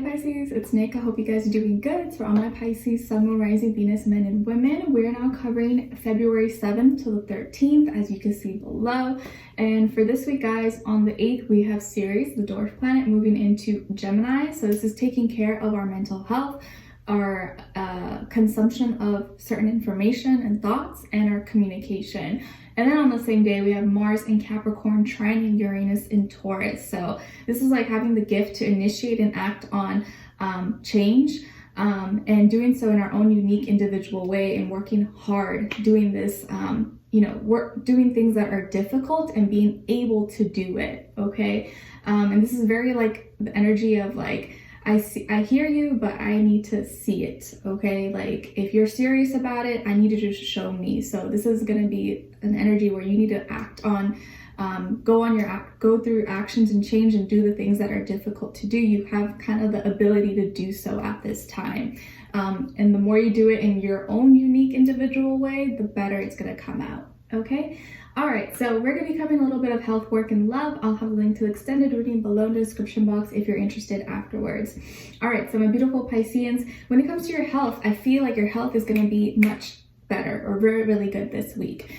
Pisces, it's Nick. I hope you guys are doing good. So all my Pisces, Sun, Moon, Rising, Venus, men and women, we're now covering February 7th to the 13th, as you can see below. And for this week, guys, on the 8th, we have Ceres, the dwarf planet, moving into Gemini. So this is taking care of our mental health, our consumption of certain information and thoughts, and our communication. And then on the same day, we have Mars in Capricorn trining Uranus in Taurus. So this is like having the gift to initiate and act on change, and doing so in our own unique individual way, and working hard doing this, doing things that are difficult and being able to do it, okay? And this is very like the energy of like, I hear you, but I need to see it, okay? Like, if you're serious about it, I need you to just show me. So this is going to be an energy where you need to act on, go through actions and change and do the things that are difficult to do. You have kind of the ability to do so at this time. And the more you do it in your own unique individual way, the better it's going to come out, okay? All right, so we're going to be covering a little bit of health, work, and love. I'll have a link to the extended reading below in the description box if you're interested afterwards. All right, so my beautiful Pisceans, when it comes to your health, I feel like your health is going to be much better or very, really good this week.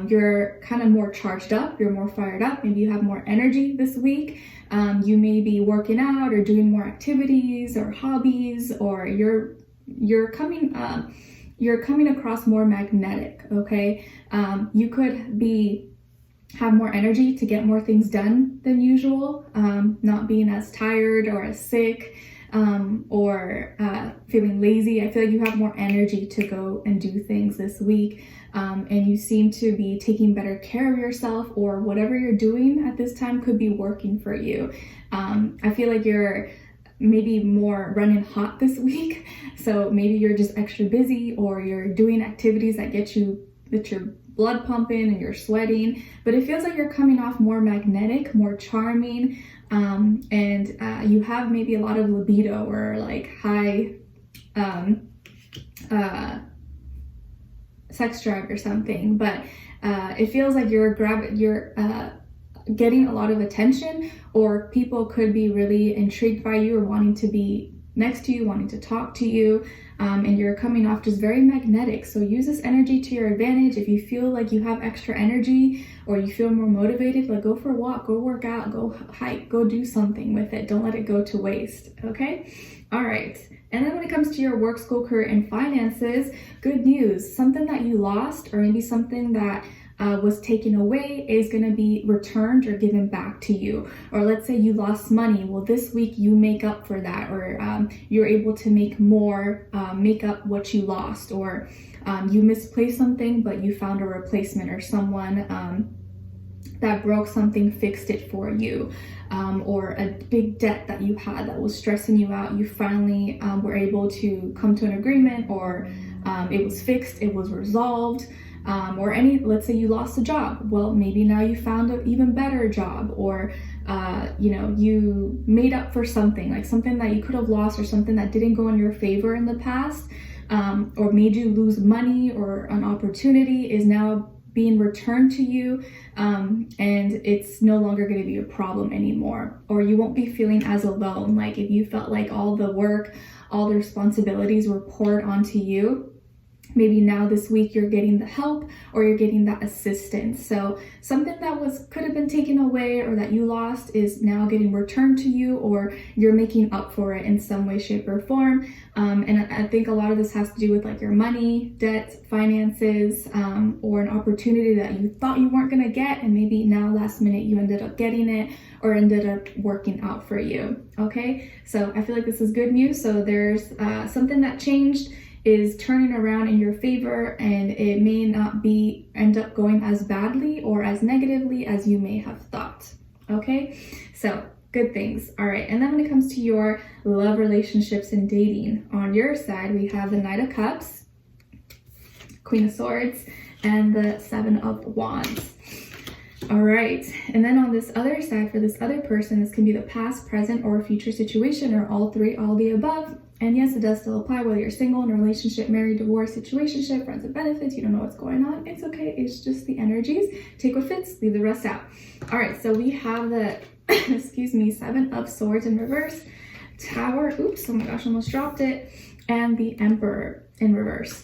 You're kind of more charged up, you're more fired up, maybe you have more energy this week. You may be working out or doing more activities or hobbies, or you're coming across more magnetic, okay? You could have more energy to get more things done than usual, not being as tired or as sick, or feeling lazy. I feel like you have more energy to go and do things this week, and you seem to be taking better care of yourself, or whatever you're doing at this time could be working for you. I feel like you're maybe more running hot this week, so maybe you're just extra busy, or you're doing activities that get your blood pumping and you're sweating, but it feels like you're coming off more magnetic, more charming, and you have maybe a lot of libido or like high sex drive or something, but it feels like you're getting a lot of attention, or people could be really intrigued by you or wanting to be next to you, wanting to talk to you, and you're coming off just very magnetic. So use this energy to your advantage. If you feel like you have extra energy or you feel more motivated, like go for a walk, go work out, go hike, go do something with it. Don't let it go to waste, okay? All right. And then when it comes to your work, school, career, and finances, good news. Something that you lost, or maybe something that was taken away, is going to be returned or given back to you. Or let's say you lost money. Well, this week you make up for that, or you're able to make more, make up what you lost, or you misplaced something, but you found a replacement, or someone that broke something fixed it for you, or a big debt that you had that was stressing you out. You finally were able to come to an agreement, or it was fixed, it was resolved. Or let's say you lost a job. Well, maybe now you found an even better job, or, you made up for something, like something that you could have lost, or something that didn't go in your favor in the past, or made you lose money, or an opportunity is now being returned to you, and it's no longer going to be a problem anymore. Or you won't be feeling as alone. Like if you felt like all the work, all the responsibilities were poured onto you, maybe now this week you're getting the help, or you're getting that assistance. So something that could have been taken away, or that you lost, is now getting returned to you, or you're making up for it in some way, shape, or form. And I think a lot of this has to do with like your money, debt, finances, or an opportunity that you thought you weren't going to get, and maybe now last minute you ended up getting it, or ended up working out for you. Okay, so I feel like this is good news. So there's something that changed, is turning around in your favor, and it may not end up going as badly or as negatively as you may have thought. Okay, so good things. All right, and then when it comes to your love, relationships, and dating, on your side we have the Knight of Cups, Queen of Swords, and the Seven of Wands. All right, and then on this other side, for this other person, this can be the past, present, or future situation, or all three, all the above. And yes, it does still apply whether you're single, in a relationship, married, divorced, situationship, friends with benefits, you don't know what's going on. It's okay, it's just the energies. Take what fits, leave the rest out. All right, so we have the, Seven of Swords in reverse, Tower, oops, oh my gosh, almost dropped it, and the Emperor in reverse.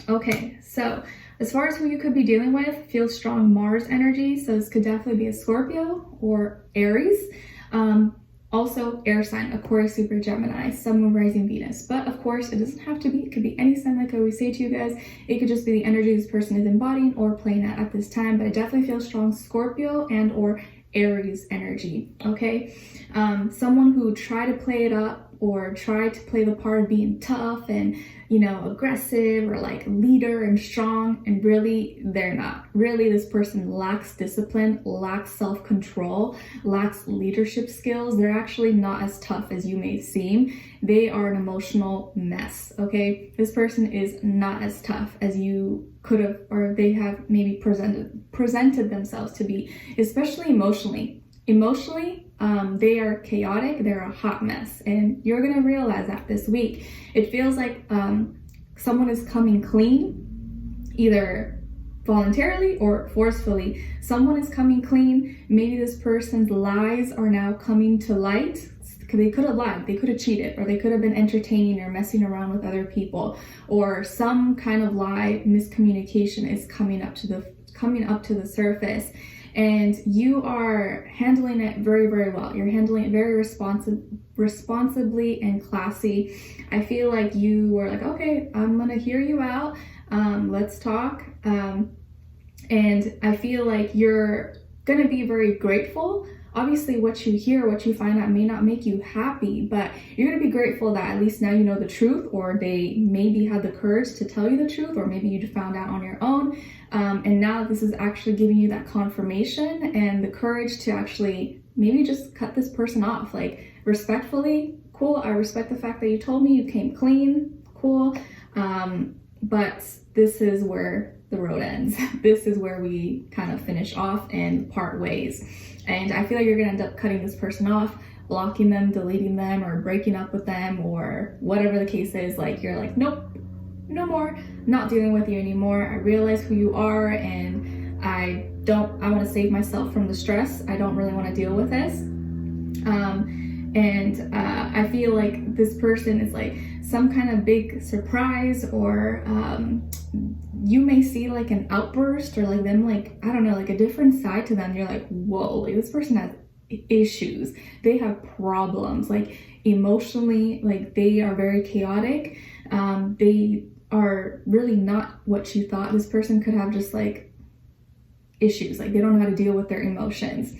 Okay, so as far as who you could be dealing with, feel strong Mars energy. So this could definitely be a Scorpio or Aries. Also air sign, Aquarius, Super Gemini, Sun, Moon, Rising, Venus. But of course, it doesn't have to be. It could be any sign, like I always say to you guys. It could just be the energy this person is embodying or playing at this time. But I definitely feel strong Scorpio and or Aries energy, okay? Someone who tried to play it up or tried to play the part of being tough and, you know, aggressive or like leader and strong, and really they're not. Really, this person lacks discipline, lacks self-control, lacks leadership skills. They're actually not as tough as you may seem. They are an emotional mess, okay? This person is not as tough as you could have, or they have maybe presented themselves to be, especially emotionally. They are chaotic, they're a hot mess, and you're gonna realize that this week. It feels like someone is coming clean, either voluntarily or forcefully. Someone is coming clean. Maybe this person's lies are now coming to light. They could have lied, they could have cheated, or they could have been entertaining or messing around with other people, or some kind of lie, miscommunication is coming up to the surface. And you are handling it very, very well. You're handling it very responsibly and classy. I feel like you were like, okay, I'm gonna hear you out. Let's talk. And I feel like you're gonna be very grateful. Obviously, what you hear, what you find out may not make you happy, but you're gonna be grateful that at least now you know the truth, or they maybe had the courage to tell you the truth, or maybe you found out on your own. And now this is actually giving you that confirmation and the courage to actually maybe just cut this person off, like respectfully. Cool, I respect the fact that you told me, you came clean, cool. But this is where the road ends. This is where we kind of finish off and part ways. And I feel like you're gonna end up cutting this person off, blocking them, deleting them, or breaking up with them, or whatever the case is. Like, you're like, nope, no more, not dealing with you anymore. I realize who you are, and I want to save myself from the stress. I don't really want to deal with this. I feel like this person is like some kind of big surprise, or you may see like an outburst, or like them, like, I don't know, like a different side to them. You're like, whoa, like this person has issues. They have problems, like emotionally, like they are very chaotic. They are really not what you thought. This person could have just like issues, like they don't know how to deal with their emotions.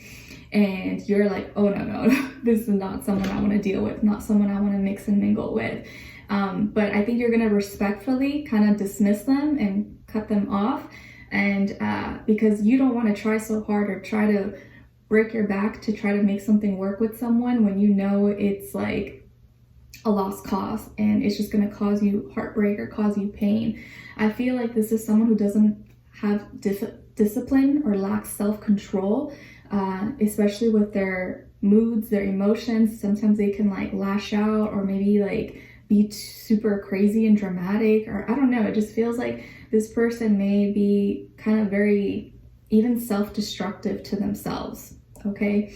And you're like, oh no, this is not someone I want to deal with, not someone I want to mix and mingle with. But I think you're going to respectfully kind of dismiss them and cut them off. And because you don't want to try so hard or try to break your back to try to make something work with someone when you know it's like a lost cause and it's just going to cause you heartbreak or cause you pain. I feel like this is someone who doesn't have discipline or lacks self-control, especially with their moods, their emotions. Sometimes they can like lash out, or maybe like be super crazy and dramatic, or I don't know. It just feels like this person may be kind of very even self-destructive to themselves, okay?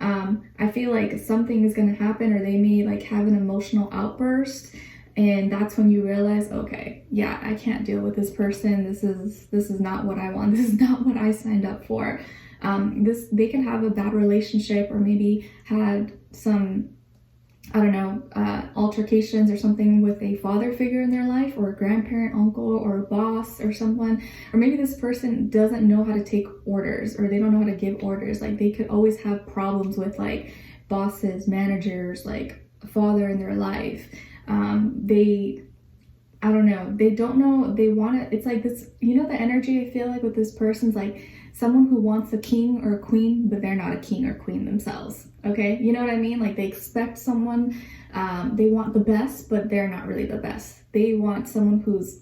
I feel like something is going to happen, or they may like have an emotional outburst, and that's when you realize, okay, yeah, I can't deal with this person. This is not what I want. This is not what I signed up for. They can have a bad relationship, or maybe had some, I don't know, altercations or something with a father figure in their life, or a grandparent, uncle, or a boss or someone. Or maybe this person doesn't know how to take orders, or they don't know how to give orders. Like they could always have problems with like bosses, managers, like a father in their life. I don't know, they don't know, they want it. It's like this, you know, the energy I feel like with this person's like someone who wants a king or a queen, but they're not a king or queen themselves. Okay, you know what I mean? Like they expect someone, they want the best, but they're not really the best. They want someone who's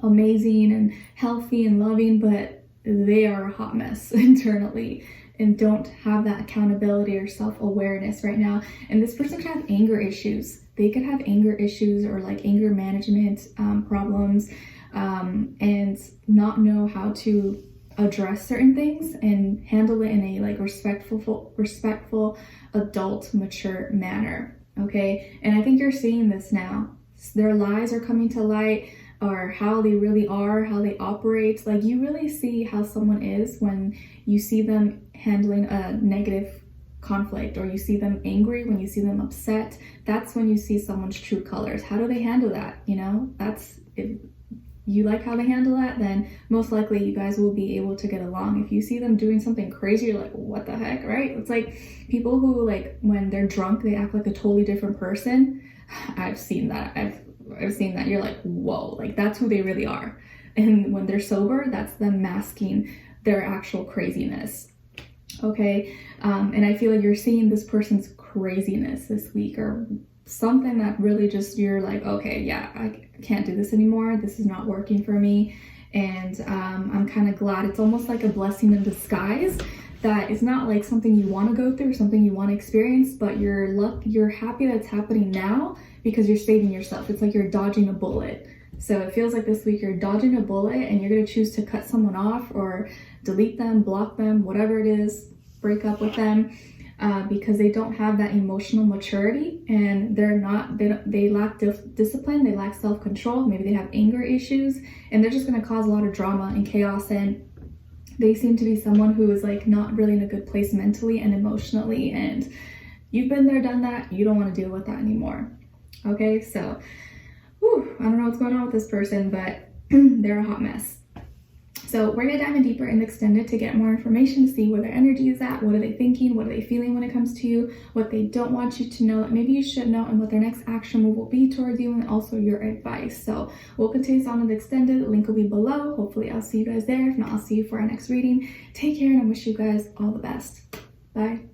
amazing and healthy and loving, but they are a hot mess internally and don't have that accountability or self-awareness right now. And this person could have anger issues. They could have anger issues, or like anger management problems, and not know how to address certain things and handle it in a like respectful, adult, mature manner. okay? And I think you're seeing this now. Their lies are coming to light, or how they really are, how they operate. Like, you really see how someone is when you see them handling a negative conflict, or you see them angry, when you see them upset. That's when you see someone's true colors. How do they handle that? You know, that's, if you like how they handle that, then most likely you guys will be able to get along. If you see them doing something crazy, you're like, what the heck, right? It's like people who, like, when they're drunk, they act like a totally different person. I've seen that. I've seen that. You're like, whoa, like, that's who they really are. And when they're sober, that's them masking their actual craziness. Okay, and I feel like you're seeing this person's craziness this week, or something that really just, you're like, okay, yeah, I can't do this anymore. This is not working for me. And I'm kind of glad. It's almost like a blessing in disguise, that it's not like something you want to go through, something you want to experience, but you're happy that it's happening now because you're saving yourself. It's like you're dodging a bullet. So it feels like this week you're dodging a bullet, and you're going to choose to cut someone off, or delete them, block them, whatever it is, break up with them, because they don't have that emotional maturity, and they lack discipline, they lack self-control, maybe they have anger issues, and they're just going to cause a lot of drama and chaos. And they seem to be someone who is like not really in a good place mentally and emotionally, and you've been there, done that. You don't want to deal with that anymore. Okay, so I don't know what's going on with this person, but they're a hot mess. So we're going to dive in deeper in the extended to get more information, to see where their energy is at, what are they thinking, what are they feeling when it comes to you, what they don't want you to know that maybe you should know, and what their next action move will be towards you, and also your advice. So we'll continue on with the extended. The link will be below. Hopefully I'll see you guys there. If not, I'll see you for our next reading. Take care, and I wish you guys all the best. Bye.